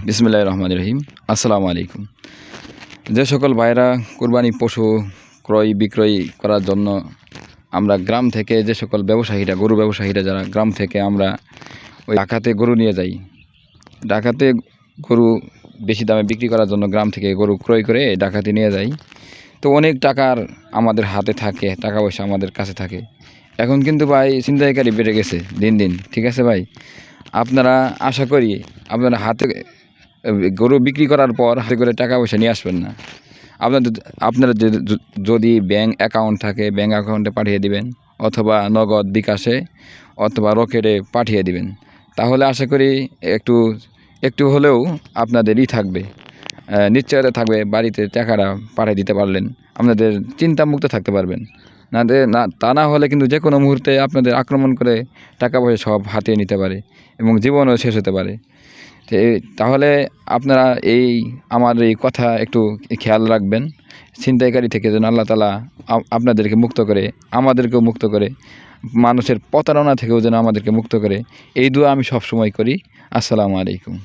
বিসমিল্লাহির রহমানির রহিম। আসসালামু আলাইকুম। যে সকল ভাইরা কুরবানি পশু ক্রয় বিক্রয় করার জন্য আমরা গ্রাম থেকে যে সকল ব্যবসায়ীরা গরু ব্যবসায়ীরা যারা গ্রাম থেকে আমরা ওই ঢাকাতে গরু নিয়ে যাই, ঢাকাতে গরু বেশি দামে বিক্রি করার জন্য গ্রাম থেকে গরু ক্রয় করে ঢাকাতে নিয়ে যাই। তো অনেক টাকার আমাদের হাতে থাকে, টাকা পয়সা আমাদের কাছে থাকে। এখন কিন্তু ভাই ছিনতাইকারী বেড়ে গেছে দিন দিন, ঠিক আছে ভাই? আপনারা আশা করি আপনারা হাতে গরু বিক্রি করার পর হাতে করে টাকা পয়সা নিয়ে আসবেন না। আপনারা যদি ব্যাংক অ্যাকাউন্ট থাকে ব্যাংক অ্যাকাউন্টে পাঠিয়ে দিবেন, অথবা নগদ বিকাশে অথবা রকেটে পাঠিয়ে দিবেন। তাহলে আশা করি একটু হলেও আপনাদেরই থাকবে, নিশ্চয়তা থাকবে, বাড়িতে টাকাটা পাঠিয়ে দিতে পারলেন আপনাদের চিন্তামুক্ত থাকতে পারবেন। তা না হলে কিন্তু যে কোনো মুহূর্তে আপনাদের আক্রমণ করে টাকা পয়সা সব হাতিয়ে নিতে পারে এবং জীবনও শেষ হতে পারে। তাহলে আপনারা আমার এই কথা একটু খেয়াল রাখবেন, ছিনতাইকারী থেকে যেন আল্লাহ তাআলা আপনাদেরকে মুক্ত করে, আমাদেরকেও মুক্ত করে, মানুষের প্রতারণা থেকেও যেন আমাদেরকে মুক্ত করে, এই দোয়া আমি সবসময় করি। আসসালামু আলাইকুম।